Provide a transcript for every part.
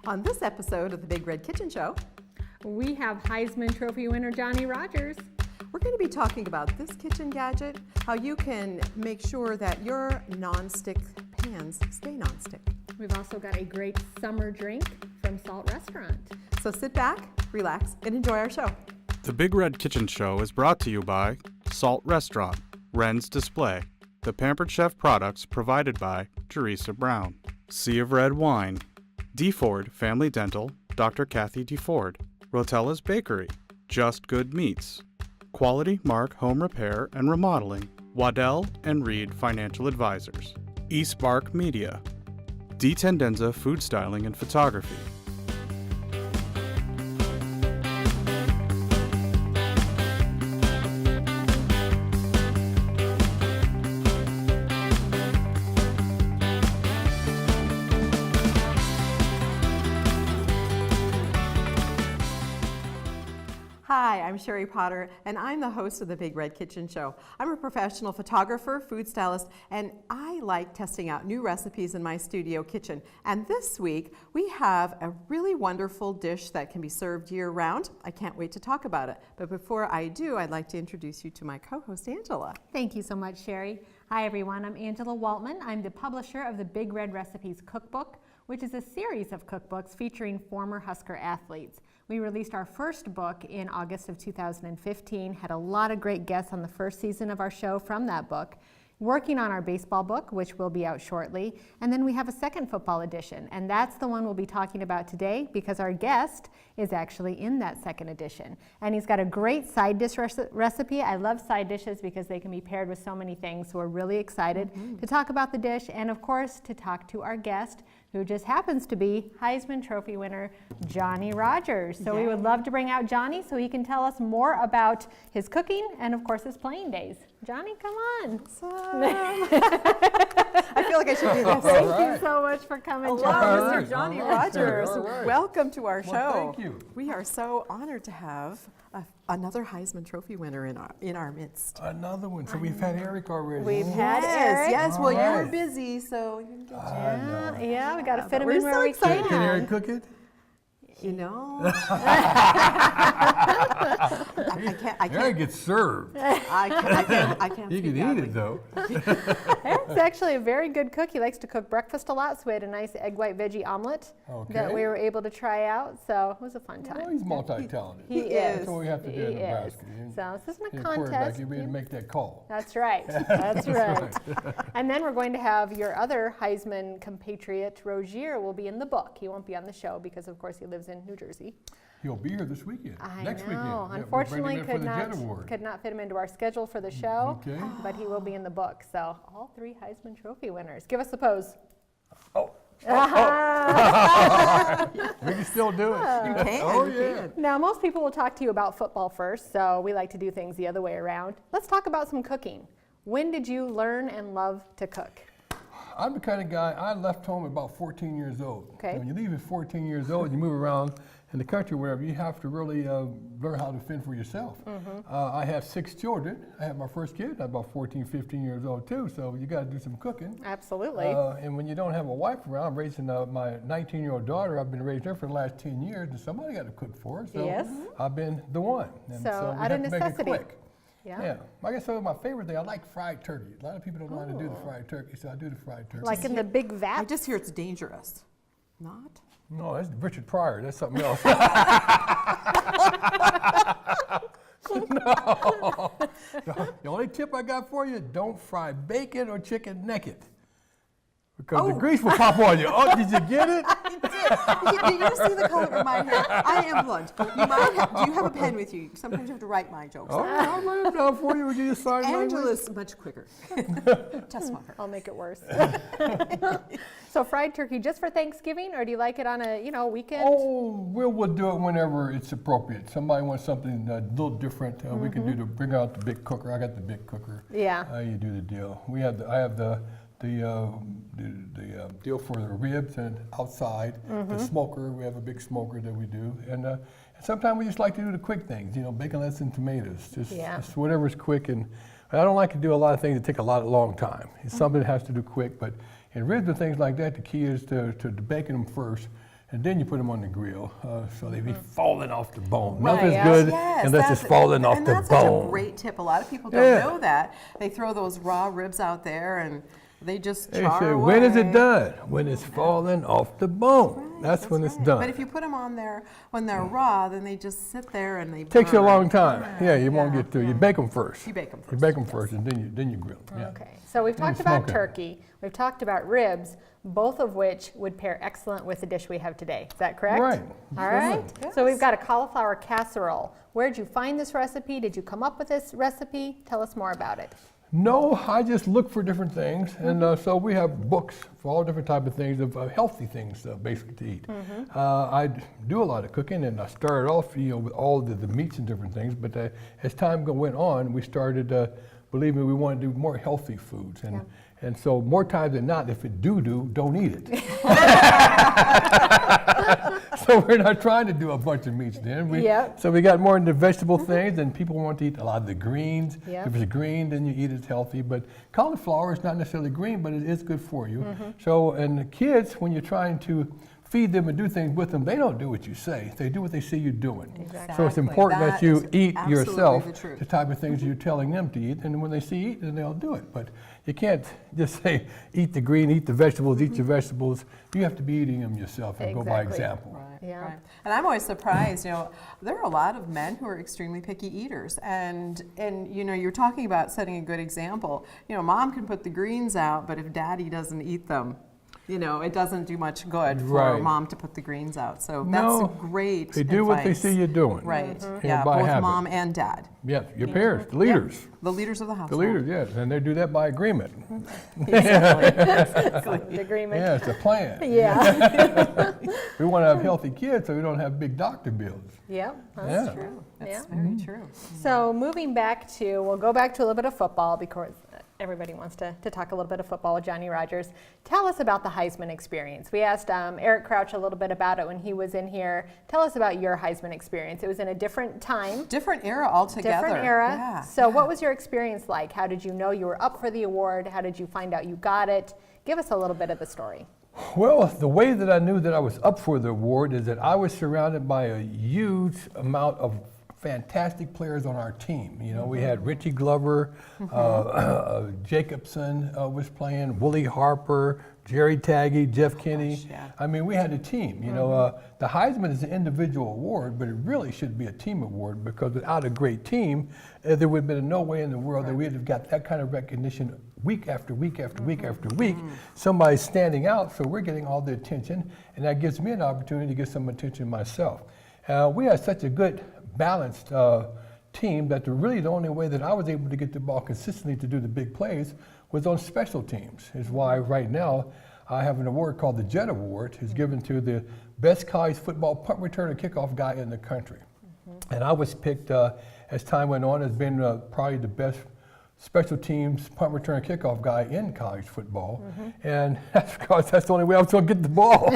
On this episode of the Big Red Kitchen Show, we have Heisman Trophy winner Johnny Rodgers. We're going to be talking about this kitchen gadget, how you can make sure that your non-stick pans stay non-stick. We've also got a great summer drink from Salt Restaurant. So sit back, relax, and enjoy our show. The Big Red Kitchen Show is brought to you by Salt Restaurant, Wren's Display, the Pampered Chef products provided by Teresa Brown, Sea of Red Wine, DeFord Family Dental, Dr. Kathy DeFord, Rotella's Bakery, Just Good Meats, Quality Mark Home Repair and Remodeling, Waddell and Reed Financial Advisors, eSpark Media, D. Tendenza Food Styling and Photography. Hi, I'm Sherry Potter, and I'm the host of the Big Red Kitchen Show. I'm a professional photographer, food stylist, and I like testing out new recipes in my studio kitchen. And this week, we have a really wonderful dish that can be served year-round. I can't wait to talk about it. But before I do, I'd like to introduce you to my co-host, Angela. Thank you so much, Sherry. Hi, everyone. I'm Angela Waltman. I'm the publisher of the Big Red Recipes Cookbook, which is a series of cookbooks featuring former Husker athletes. We released our first book in August of 2015, had a lot of great guests on the first season of our show from that book, working on our baseball book, which will be out shortly, and then we have a second football edition, and that's the one we'll be talking about today because our guest is actually in that second edition. And he's got a great side dish recipe. I love side dishes because they can be paired with so many things, so we're really excited to talk about the dish and, of course, to talk to our guest, who just happens to be Heisman Trophy winner Johnny Rodgers. So we would love to bring out Johnny so he can tell us more about his cooking and, of course, his playing days. Johnny, come on. I feel like I should do this. Thank you so much for coming, Hello, Johnny. Mr. Johnny Rodgers. Right. Welcome to our show. Well, thank you. We are so honored to have another Heisman Trophy winner in our midst. Another one. So we've had Eric already. We've had Eric. Yes. Well, you were Alright. busy, so you can get Yeah, we got to fit him we're in so where we excited. Can Eric can. cook it? You know, I can't. Eric gets served. I can't. He speak can eat badly. it though. Eric's actually a very good cook. He likes to cook breakfast a lot, so we had a nice egg white veggie omelet that we were able to try out. So it was a fun Well, time. he's multi-talented. He is. That's what we have to do in He Nebraska. is. So this isn't a You're quarterback, contest. you'll be able to make that call. That's right. That's right. And then we're going to have your other Heisman compatriot, Rogier, will be in the book. He won't be on the show because, of course, he lives in New Jersey. He'll be here this weekend. Next weekend. know. Yeah, Unfortunately, we're bringing him in for the Jet Award. could not fit him into our schedule for the show, Okay. but he will be in the book. So all three Heisman Trophy winners. Give us a pose. Oh. We can still do it. You can. Oh, you yeah. can. Now, most people will talk to you about football first, so we like to do things the other way around. Let's talk about some cooking. When did you learn and love to cook? I'm the kind of guy, I left home at about 14 years old. Okay. When you leave at 14 years old, you move around in the country, wherever, you have to really learn how to fend for yourself. I have 6 children. I had my first kid at about 14, 15 years old too, so you got to do some cooking. Absolutely. And when you don't have a wife around, I'm raising my 19-year-old daughter. I've been raising her for the last 10 years, and somebody got to cook for her, so Yes. I've been the one. And So, we out of have to make it necessity. quick. Yeah. Like I said, my favorite thing, I like fried turkey. A lot of people don't know how to do the fried turkey, so I do the fried turkey. Like in the big vat? I just hear it's dangerous. Not? No, that's Richard Pryor. That's something else. No. The only tip I got for you, don't fry bacon or chicken naked. Because the grease will pop on you. Oh, did you get it? Did you see the color of my hair? I am blunt. Do you have a pen with you? Sometimes you have to write my jokes. Oh, I'll write it down for you. Would you just sign language? Angela's much quicker. Just smarter. I'll make it worse. So fried turkey just for Thanksgiving, or do you like it on a weekend? Oh, we'll do it whenever it's appropriate. Somebody wants something a little different. We can bring out the big cooker. I got the big cooker. Yeah. You do the deal. I have the deal for the ribs and outside, the smoker. We have a big smoker that we do, and sometimes we just like to do the quick things. Bacon, lettuce, and tomatoes. Just whatever's quick. And I don't like to do a lot of things that take a long time. It's something that has to do quick. But in ribs and things like that, the key is to bacon them first, and then you put them on the grill, so they be falling off the bone. Right, Nothing's yes. good Yes, unless it's falling off and the that's bone. such a great tip. A lot of people don't know that. They throw those raw ribs out there and they just They char say, away. when is it done? When it's falling off the bone. That's when it's done. But if you put them on there when they're raw, then they just sit there and they Takes you a burn. long time. Yeah, you won't get through. You bake them first. You bake them first. You bake them first, and then you grill them. Yeah. Okay, so we've talked smoke about it. turkey, we've talked about ribs, both of which would pair excellent with the dish we have today. Is that correct? Right. All right. So we've got a cauliflower casserole. Where did you find this recipe? Did you come up with this recipe? Tell us more about it. No, I just look for different things, and so we have books for all different type of things, of healthy things, basically to eat. I do a lot of cooking, and I started off, with all the meats and different things. But as time went on, we started, believe me, we want to do more healthy foods, and so more times than not, if it don't eat it. So we're not trying to do a bunch of meats then. So we got more into vegetable things, and people want to eat a lot of the greens. If it's green, then you eat it healthy. But cauliflower is not necessarily green, but it is good for you. So, and the kids, when you're trying to feed them and do things with them, they don't do what you say. They do what they see you doing. Exactly. So it's important that you eat yourself the the type of things you're telling them to eat, and when they see eat, then they'll do it. But you can't just say, eat the green, eat the vegetables, eat your vegetables. You have to be eating them yourself and go by example. Right. And I'm always surprised, there are a lot of men who are extremely picky eaters, and you're talking about setting a good example. Mom can put the greens out, but if daddy doesn't eat them, it doesn't do much good for mom to put the greens out. So that's great They do what they see you doing. Right. Yeah, Both habit. mom and dad. Yes, your parents, the leaders. The leaders of the household. The leaders, yes, and they do that by agreement. Exactly. Agreement. Yeah, it's a plan. Yeah. We want to have healthy kids so we don't have big doctor bills. Yep, that's true. That's very true. So we'll go back to a little bit of football because everybody wants to talk a little bit of football with Johnny Rodgers. Tell us about the Heisman experience. We asked Eric Crouch a little bit about it when he was in here. Tell us about your Heisman experience. It was in a different time. Different era altogether. Different era. Yeah. So what was your experience like? How did you know you were up for the award? How did you find out you got it? Give us a little bit of the story. Well, the way that I knew that I was up for the award is that I was surrounded by a huge amount of fantastic players on our team. We had Richie Glover, Jacobson was playing, Willie Harper, Jerry Taggy, Jeff Kinney. I mean, we had a team. The Heisman is an individual award, but it really should be a team award, because without a great team, there would have been no way in the world that we'd have got that kind of recognition week after week after week after week. Somebody's standing out, so we're getting all the attention, and that gives me an opportunity to get some attention myself. We had such a good, balanced team that really the only way that I was able to get the ball consistently to do the big plays was on special teams. Is why right now I have an award called the Jet Award. It's given to the best college football punt return and kickoff guy in the country. And I was picked as time went on as being probably the best special teams punt return and kickoff guy in college football. And that's because that's the only way I was going to get the ball.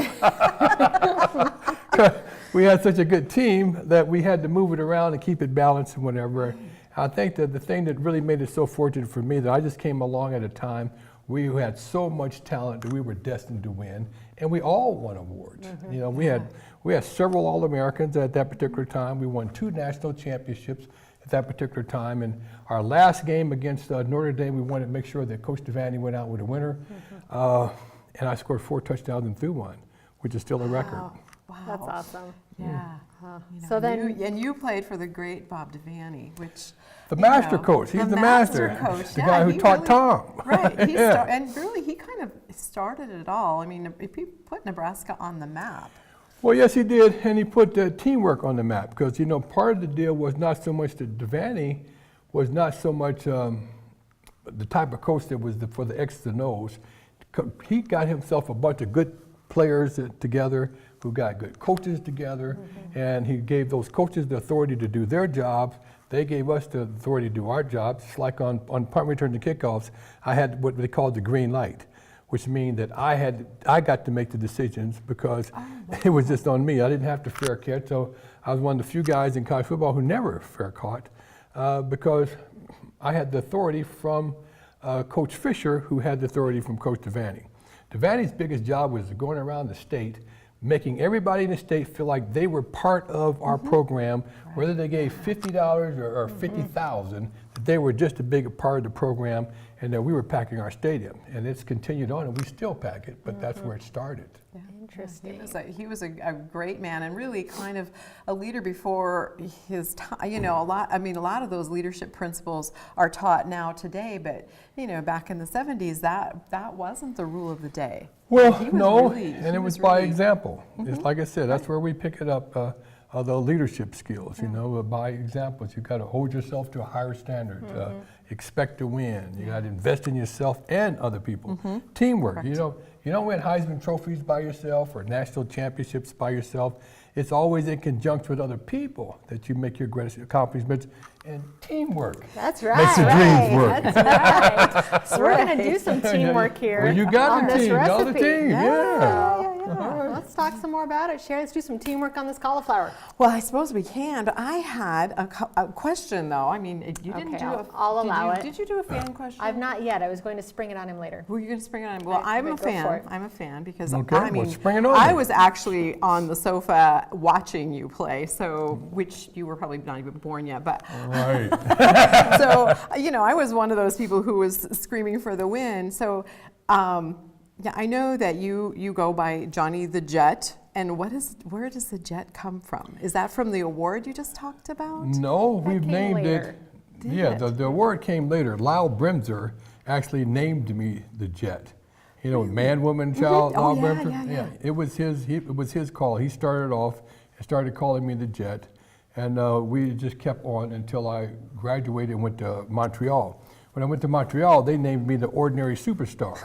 We had such a good team that we had to move it around and keep it balanced and whatever. I think that the thing that really made it so fortunate for me that I just came along at a time we had so much talent that we were destined to win, and we all won awards. We had several All-Americans at that particular time. We won 2 national championships at that particular time, and our last game against Notre Dame, we wanted to make sure that Coach Devaney went out with a winner, and I scored 4 touchdowns and threw 1, which is still a record. Wow. That's awesome. Yeah. So then, you played for the great Bob Devaney, which the master coach. He's the master coach. The guy who taught Tom. Right. And really, he kind of started it all. I mean, he put Nebraska on the map. Well, yes, he did, and he put teamwork on the map, because part of the deal was not so much that Devaney was not so much the type of coach that was for the X's and O's. He got himself a bunch of good players together, who got good coaches together, and he gave those coaches the authority to do their jobs. They gave us the authority to do our jobs. It's like on punt returns and kickoffs, I had what they called the green light, which means that I got to make the decisions, because it was just on me. I didn't have to fair catch, so I was one of the few guys in college football who never fair caught, because I had the authority from Coach Fisher, who had the authority from Coach Devaney. Devaney's biggest job was going around the state making everybody in the state feel like they were part of our program, whether they gave $50 or $50,000, that they were just a big part of the program, and that we were packing our stadium. And it's continued on, and we still pack it, but that's where it started. Yeah. Interesting. He was a great man, and really kind of a leader before his time. You know, a lot of those leadership principles are taught now today, but you know, back in the 70s, that wasn't the rule of the day. Well, He was no, really- and it he was by really- example. It's like I said, that's where we pick it up, the leadership skills, you know, by examples. You got to hold yourself to a higher standard, expect to win. You got to invest in yourself and other people. Teamwork, you don't win Heisman trophies by yourself or national championships by yourself. It's always in conjunction with other people that you make your greatest accomplishments, and teamwork. That's right. Makes the dreams work. That's right. So we're going to do some teamwork here. Well, you got on the this team. Y'all the recipe. team. Yeah. Let's talk some more about it. Sherry, let's do some teamwork on this cauliflower. Well, I suppose we can, but I had a question though. I mean, you didn't Okay, do I'll allow it. Did you do a fan question? I've not yet. I was going to spring it on him later. Were you going to spring it on? Well, Right, I'm a okay, go for fan. it. I'm a fan because Okay, I well, mean, spring it on I then. was actually on the sofa watching you play, so which you were probably not even born yet, but Right. so you know, I was one of those people who was screaming for the win. So yeah, I know that you go by Johnny the Jet. And where does the jet come from? Is that from the award you just talked about? No, we've came named later. it. Did Yeah, it? the award came later. Lyle Bremser actually named me the Jet. You know, man, woman, child. Oh, Lyle yeah, Bremser. yeah. It was his call. He started off and started calling me the Jet, and we just kept on until I graduated and went to Montreal. When I went to Montreal, they named me the Ordinary Superstar.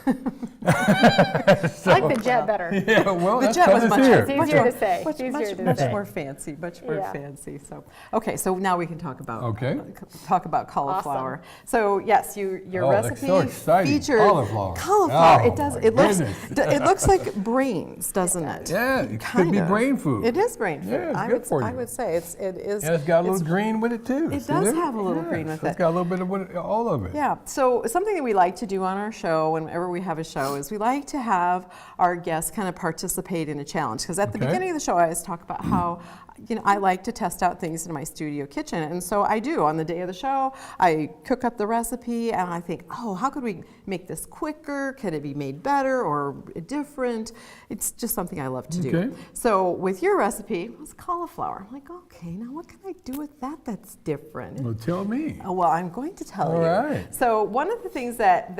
I like the jet better. Yeah, well, The that's jet was because much it's here. It's easier to say. Much, It's easier much, to much say. more fancy, much more Yeah. fancy. So, okay, so now we can talk about Okay. talk about cauliflower. So yes, your Oh, that's recipe so exciting. featured Cauliflower. Cauliflower. Oh, It does. my It looks. goodness. It looks like brains, doesn't it? Yeah, it could Kind be of. brain food. It is brain food. Yeah, it's I good would. for I you. would say it is. And it's got a little green with it too. It See does there? have a little green with so it. It's got a little bit of all of it. Yeah, so something that we like to do on our show, whenever we have a show, is we like to have our guests kind of participate in a challenge. Because at the Okay. beginning of the show, I always talk about how, you know, I like to test out things in my studio kitchen. And so I do. On the day of the show, I cook up the recipe and I think, oh, how could we make this quicker? Could it be made better or different? It's just something I love to do. Okay. So with your recipe, it was cauliflower. I'm like, okay, now what can I do with that that's different? Well, tell me. Oh, well, I'm going to tell All you. right. So one of the things that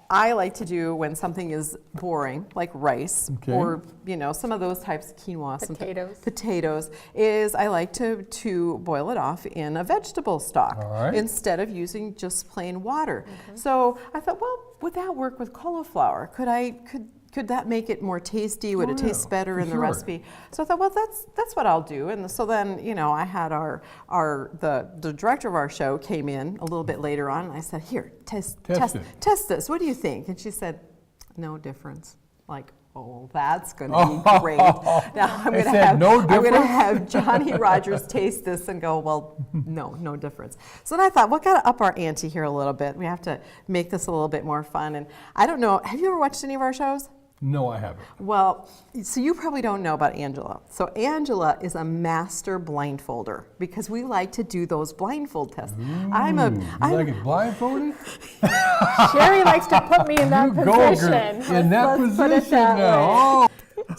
I like to do when something is boring, like rice Okay. or you know some of those types, quinoa, some Potatoes. is I like to boil it off in a vegetable stock All right. instead of using just plain water. So I thought, well, would that work with cauliflower? Could that make it more tasty? Would it Oh, taste yeah, better for in the sure. recipe? So I thought, well, that's what I'll do. And so then, you know, I had the director of our show came in a little bit later on, and I said, here, test this. What do you think? And she said, no difference. Like, oh, that's going to be great. Now I'm It going said no to difference? have Johnny Rodgers taste this and go, well, no difference. So then I thought, well, got to up our ante here a little bit. We have to make this a little bit more fun. And I don't know, have you ever watched any of our shows? No, I haven't. Well, so you probably don't know about Angela. So Angela is a master blindfolder because we like to do those blindfold tests. You like it blindfolded? Sherry likes to put me in that You go, position. girl. In that Let's put it position that now. way.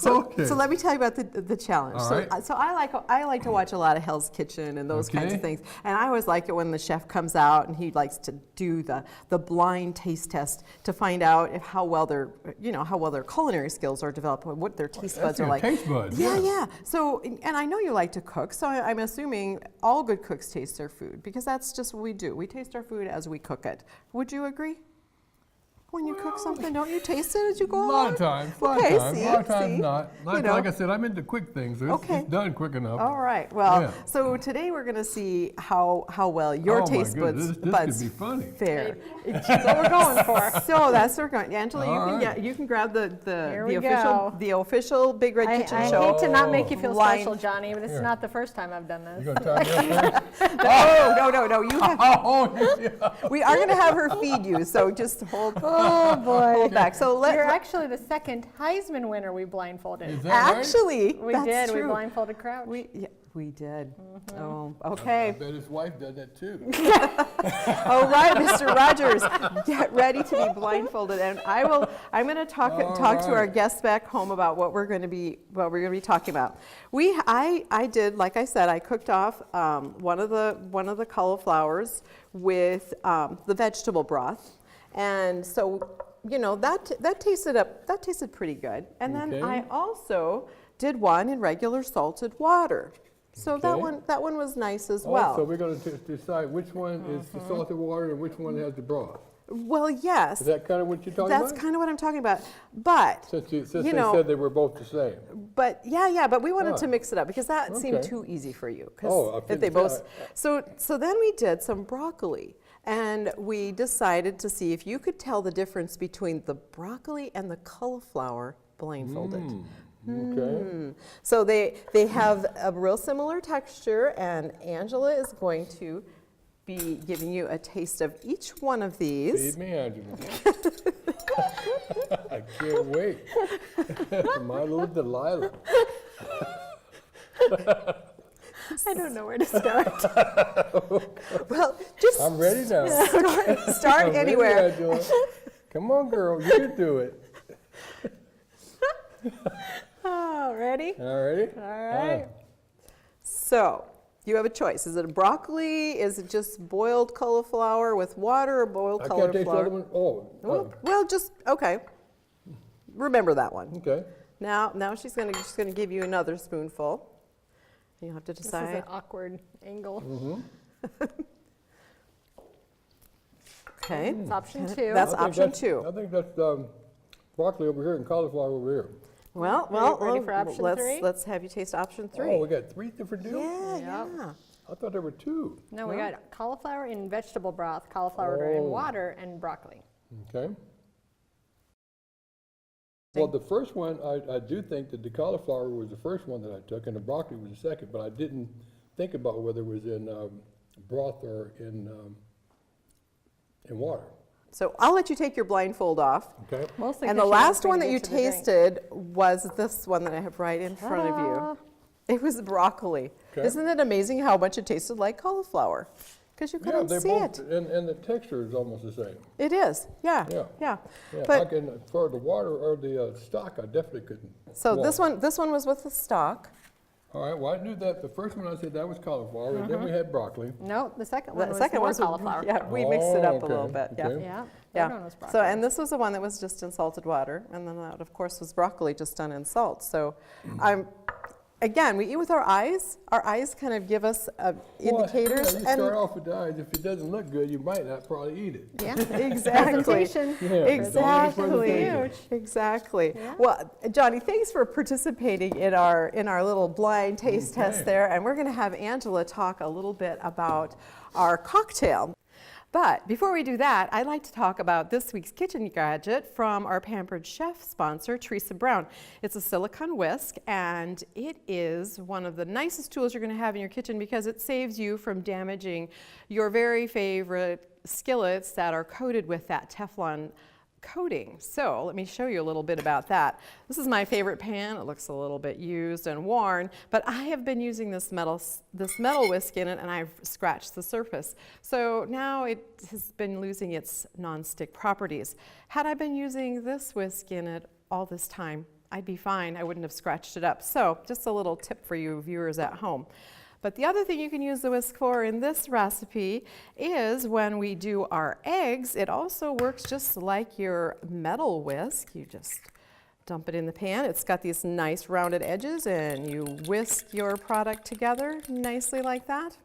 Oh, okay. So let me tell you about the challenge. All So, right. so I like to watch a lot of Hell's Kitchen and those kinds of Okay. things. And I always like it when the chef comes out and he likes to do the blind taste test to find out how well their culinary skills are developed, what their taste buds That's are your like. taste buds, Yeah, yeah. yeah. So, and I know you like to cook, so I'm assuming all good cooks taste their food because that's just what we do. We taste our food as we cook it. Would you agree? When you cook something, don't you taste it as you go A along? lot of times, a lot Okay, of times, see, a lot of times see. not. You know. Like I said, I'm into quick things, so Okay. it's done quick enough. All right. Well, Yeah. so today we're going to see how well your Oh, my taste goodness, this buds could be funny. fare. That's what we're going for. So that's what we're going. Angela, All right. you can grab Here we the official Big Red I I hate to not make you feel Blind- special, Johnny, but this is Here. not the first time I've done You this. gonna tie me up there? No. You have. Oh, yeah. We are going to have her feed you. So just hold. Oh, boy. Hold back. So You're actually the second Heisman winner we blindfolded. Is that right? actually, We that's did. true. We blindfolded Crouch. We did. Oh, I okay. bet his wife does that too. All right, Mr. Rodgers, get ready to be blindfolded, and I'm going to talk to our guests back home about what we're going to be talking about. I did, like I said, I cooked off one of the cauliflowers with the vegetable broth, and so that tasted pretty good. And then Okay. I also did one in regular salted water. So that Okay. one was nice as well. So we're going to decide which one is the salted water and which one has the broth. Well, yes. Is that kind of what you're talking That's about? kind of what I'm talking about. But Since they know, said they were both the same. but but we wanted Ah. to mix it up because that seemed Okay. too easy for you. Oh, I if couldn't they both. tell. So then we did some broccoli, and we decided to see if you could tell the difference between the broccoli and the cauliflower blindfolded. Okay. So they have a real similar texture, and Angela is going to be giving you a taste of each one of these. Feed me, Angela. I can't wait. My little Delilah. I don't know where to start. Well, just I'm ready now. start I'm ready, anywhere. Angela. Come on, girl. You can do it. Oh, ready? All ready? All right. So you have a choice. Is it a broccoli? Is it just boiled cauliflower with water, or boiled I can't taste the other cauliflower? one. Oh, Well, just okay. Remember that one. okay. Now she's gonna give you another spoonful. You'll have to This is decide. an awkward angle. Okay. It's option two. That's I think option two. I think that's broccoli over here and cauliflower over here. Well, ready for option three? let's have you taste option three. Oh, we got 3 different deals? Yeah. I thought there were 2. No, we got cauliflower in vegetable broth, cauliflower in Oh. water, and broccoli. Okay. Well, the first one, I do think that the cauliflower was the first one that I took, and the broccoli was the second, but I didn't think about whether it was in broth or in water. So I'll let you take your blindfold off. Okay. Mostly And the 'cause she last wants me one to that get you to the drink. tasted was this one that I have right in front of you. It was broccoli. Okay. Isn't it amazing how much it tasted like cauliflower? Because you Yeah, couldn't they're see both, it. and the texture is almost the same. It is, yeah. Yeah. Yeah. Yeah, But for the water or the stock, I definitely couldn't. so walk. this one was with the stock. All right, well, I knew that. The first one I said that was cauliflower, and then we had broccoli. No, the second one The was second more one cauliflower. Yeah, we mixed it up Oh, a little okay, bit. Yeah. okay. Yeah, Yeah. third one was broccoli. So, and this was the one that was just in salted water, and then that, of course, was broccoli just done in salt. So, again, we eat with our eyes. Our eyes kind of give us indicators. Well, you start off with the eyes. If it doesn't look good, you might not probably eat it. Yeah, Exactly. presentation. Yeah, Exactly. presentation. Exactly. Yeah. Well, Johnny, thanks for participating in our little blind taste test Okay. there, and we're going to have Angela talk a little bit about our cocktail. But before we do that, I'd like to talk about this week's kitchen gadget from our Pampered Chef sponsor, Teresa Brown. It's a silicone whisk, and it is one of the nicest tools you're going to have in your kitchen because it saves you from damaging your very favorite skillets that are coated with that Teflon coating. So let me show you a little bit about that. This is my favorite pan. It looks a little bit used and worn, but I have been using this metal whisk in it, and I've scratched the surface. So now it has been losing its non-stick properties. Had I been using this whisk in it all this time, I'd be fine. I wouldn't have scratched it up. So just a little tip for you viewers at home. But the other thing you can use the whisk for in this recipe is when we do our eggs, it also works just like your metal whisk. You just dump it in the pan. It's got these nice rounded edges, and you whisk your product together nicely like that.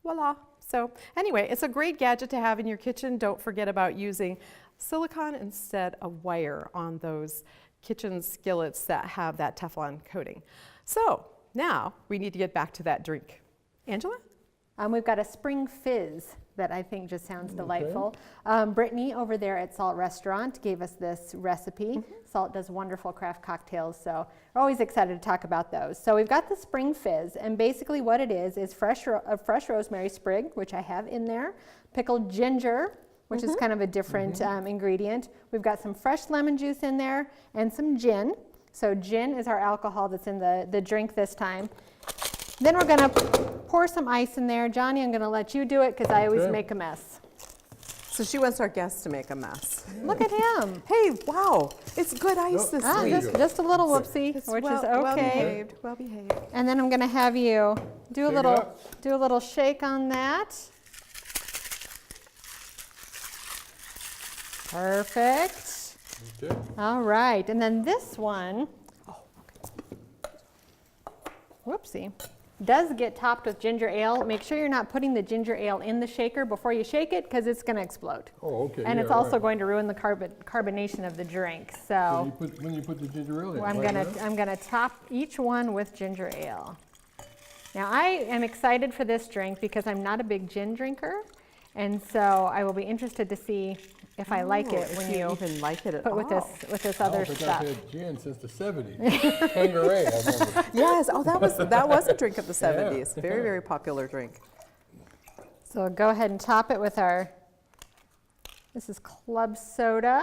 Voila. So anyway, it's a great gadget to have in your kitchen. Don't forget about using silicone instead of wire on those kitchen skillets that have that Teflon coating. So now we need to get back to that drink. Angela? We've got a spring fizz that I think just sounds delightful. Brittany over there at Salt Restaurant gave us this recipe. Salt does wonderful craft cocktails, so we're always excited to talk about those. So we've got the spring fizz, and basically what it is fresh rosemary sprig, which I have in there, pickled ginger, which is kind of a different ingredient. We've got some fresh lemon juice in there and some gin. So gin is our alcohol that's in the drink this time. Then we're gonna pour some ice in there. Johnny, I'm gonna let you do it because I always make a mess. So she wants our guests to make a mess. Look at him. Hey, wow, it's good ice this week. Just a little whoopsie, It's which well, is okay. Well behaved, well behaved. And then I'm gonna have you do Shake it up. a little shake on that. Perfect. Okay. All right, and then this one, whoopsie, does get topped with ginger ale. Make sure you're not putting the ginger ale in the shaker before you shake it because it's going to explode. Oh, okay. And yeah, it's also right. going to ruin the carbonation of the drink. When So you put the ginger ale in, I'm right gonna now? top each one with ginger ale. Now I am excited for this drink because I'm not a big gin drinker, and so I will be interested to see if I like it when you even like it at put all. with this I other don't think stuff. I've had gin since the 70s. Tanqueray, I remember. Yes, oh, that was a drink of the 70s. Very, very popular drink. So we'll go ahead and top it with this is club soda.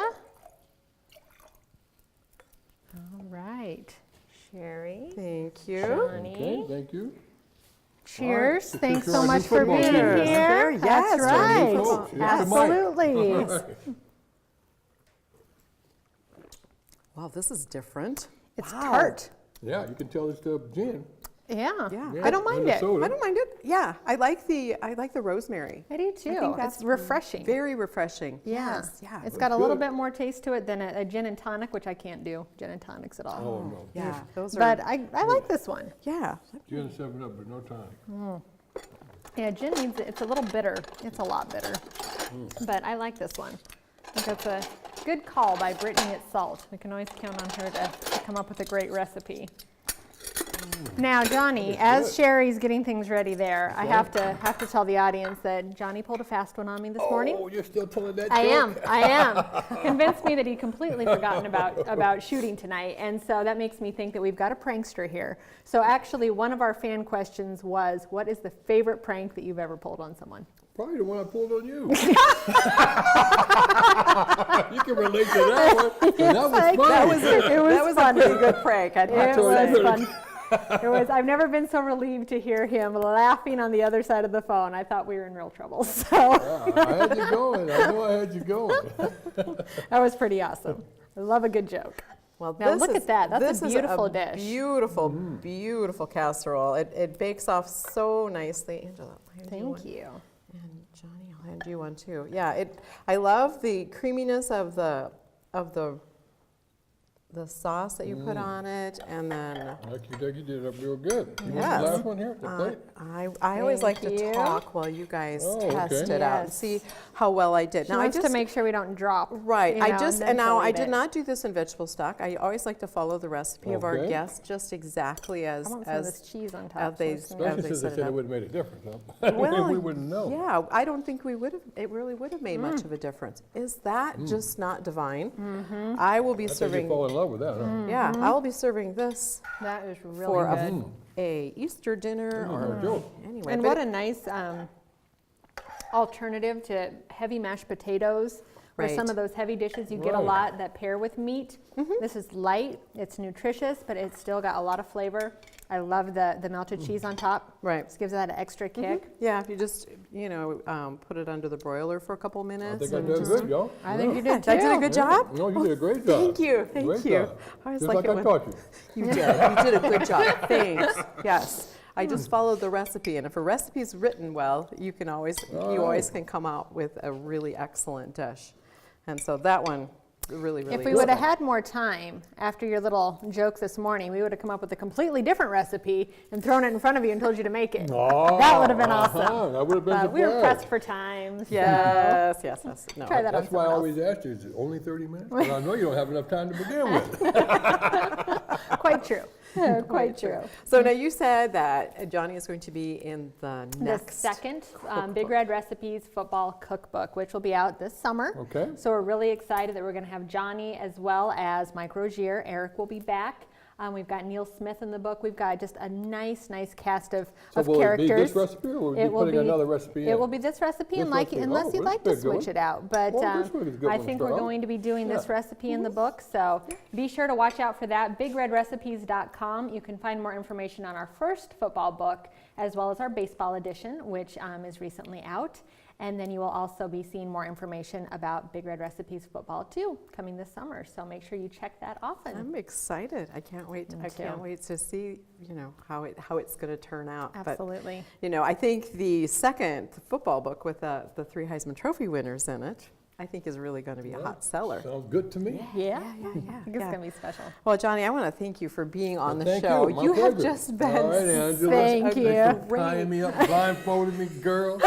All right, Sherry, Thank you. Johnny. Okay, thank you. Cheers. All right. Thanks Cheers so to our much new for football being team. here. Yes, That's to our new right. folks. Yes, to Mike. Absolutely. All right. Wow, this is different. It's Wow. tart. Yeah, you can tell it's the gin. Yeah. Yeah. I don't mind and the it. soda. I don't mind it. Yeah, I like the rosemary. I do too. think that's It's refreshing. Very refreshing. Yeah. Yes, yeah. It's got a little good. bit more taste to it than a gin and tonic, which I can't do gin and tonics at all. Oh, no. Yeah, those are. But I like this one. yeah. Gin 7-Up, but no tonic. Yeah, gin needs it's a little bitter. It's a lot bitter. But I like this one. I think that's a good call by Brittany at Salt. We can always count on her to come up with a great recipe. Now, Johnny, as Sherry's getting things ready there, I have to tell the audience that Johnny pulled a fast one on me this morning. Oh, you're still telling that I joke? am. Convinced me that he'd completely forgotten about shooting tonight, and so that makes me think that we've got a prankster here. So actually, one of our fan questions was, what is the favorite prank that you've ever pulled on someone? Probably the one I pulled on you. You can relate to that one. 'Cause that was funny. That was a pretty good prank. I'd have It to say. was fun. I've never been so relieved to hear him laughing on the other side of the phone. I thought we were in real trouble. So Yeah, I had you going. I know I had you going. that was pretty awesome. I love a good joke. Well, Now this look is- at that. That's a this is beautiful dish. Beautiful, beautiful casserole. It bakes off so nicely. Angela, I'll hand you one. Thank you. And Johnny, I'll hand you one too. Yeah, I love the creaminess of the sauce that you put on it, and then You did it up real good. You want Yes. the last one here? The plate? I always like Thank to you. talk while you guys Oh, test okay. it out and Yes. see how well I did. She Now I wants just to make sure we don't drop. right. you I know, just then and now she'll I eat did it. not do this in vegetable stock. I always like to follow the recipe of our Okay. guests just exactly as I want some of this cheese on top. as so they it's nice. Especially they since they set it said it up. wouldn't have made a difference. Huh? Well, we wouldn't know. Yeah, I don't think we would have. It really would have made much of a difference. Is that just not divine? I will be I think serving. you fall in love with that, huh? Yeah, I will be serving this That is really for good. a Easter dinner or joke. anyway. And but what a nice alternative to heavy mashed potatoes. Or some Right. of those heavy dishes you get a Right. lot that pair with meat. This is light, it's nutritious, but it's still got a lot of flavor. I love the melted cheese on top. Right. Just gives that an extra kick. Yeah, if you just put it under the broiler for a couple I minutes. think I did good, y'all. I think you did too. I did a good job. No, you did a great job. Thank you, thank Great you. job. I always Just like like it I when taught you. you did a good job. Thanks. Yes. I just followed the recipe, and if a recipe is written well, you always can come out with a really excellent dish. And so that one really If we is would have good. had more time after your little joke this morning, we would have come up with a completely different recipe and thrown it in front of you and told you to make it. Oh, That would have been awesome. That would have been But we were surprised. pressed for time. so- Yes. No. Try that on That's why I someone else. always ask you, is it only 30 minutes? Well, I know you don't have enough time to begin with. Quite true. Quite true. So now you said that Johnny is going to be in the The next second Big Red Recipes football cookbook, which will be out this summer. Okay. So we're really excited that we're going to have Johnny as well as Mike Rogier. Eric will be back. We've got Neil Smith in the book. We've got just a nice cast of will characters. it be this recipe, or will we be putting another recipe in? It will be this recipe, unless you'd like to switch it out. But I think we're going to be doing this recipe in the book, so be sure to watch out for that. BigRedRecipes.com. You can find more information on our first football book, as well as our baseball edition, which is recently out. And then you will also be seeing more information about Big Red Recipes Football too, coming this summer. So make sure you check that often. I'm excited. I can't wait. I can't wait to see, how it's going to turn out. Absolutely. But, I think the second football book with the 3 Heisman Trophy winners in it, I think is really going to be a hot seller. Sounds good to me. Yeah. I think it's going to be special. Well, Johnny, I want to thank you for being on the Thank show. You have just been all right, Angela. Thank you. Thanks for tying me up, blindfolded me, girl.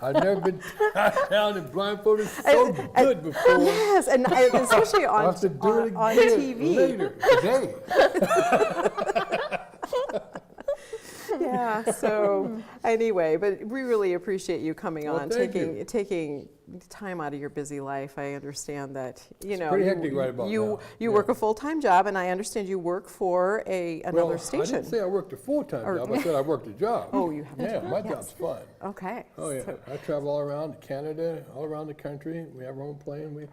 I've never been tied down and blindfolded so good before. Yes, and especially on, I'll have to do it on again TV. Later today. Yeah, so anyway, but we really appreciate you coming on, taking time out of your busy life. I understand that, pretty hectic right about now. You work a full-time job, and I understand you work for another station. I didn't say I worked a full-time job. I said I worked a job. Oh, you have a job. Yeah, my job's fun. Okay. Oh, yeah. I travel all around Canada, all around the country. We have our own plane.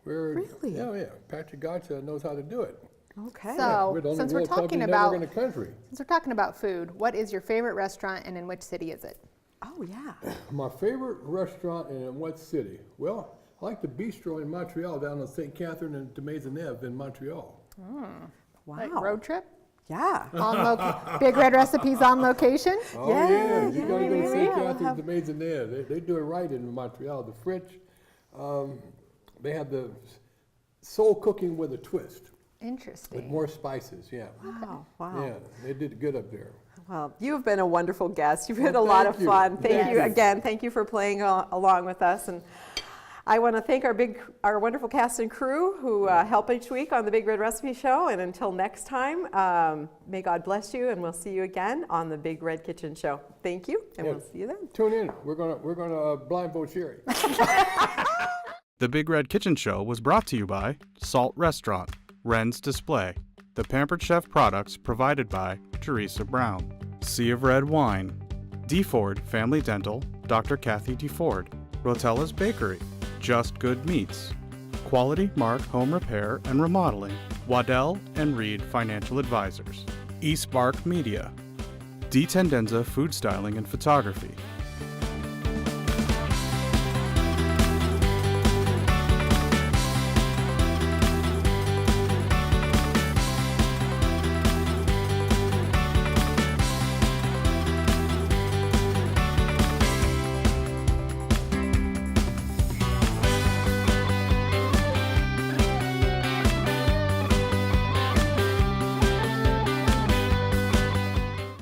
We're Really? Yeah. Patrick Gotcha knows how to do it. Okay. So, we're the only since we're world company talking network in the country. food, what is your favorite restaurant and in which city is it? Oh, yeah. My favorite restaurant and in what city? Well, I like the bistro in Montreal, down on St. Catherine and de Maisonneuve in Montreal. Wow. Like road trip? Yeah. Big Red Recipes on location? Oh, yeah. You got to go to St. Catherine de Maisonneuve. They do it right in Montreal. The French, they have the soul cooking with a twist. Interesting. With more spices, yeah. Wow. Yeah, they did good up there. Well, you've been a wonderful guest. You've been a lot of fun. Thank you again. Thank you for playing along with us. And I want to thank our wonderful cast and crew who help each week on the Big Red Recipe Show. And until next time, may God bless you, and we'll see you again on the Big Red Kitchen Show. Thank you, and we'll see you then. Tune in. We're gonna blindfold Sherry. The Big Red Kitchen Show was brought to you by Salt Restaurant, Wren's Display, the Pampered Chef products provided by Teresa Brown, Sea of Red Wine, DeFord Family Dental, Dr. Kathy DeFord, Rotella's Bakery, Just Good Meats, Quality Mark Home Repair and Remodeling, Waddell and Reed Financial Advisors, eSpark Media, D. Tendenza Food Styling and Photography,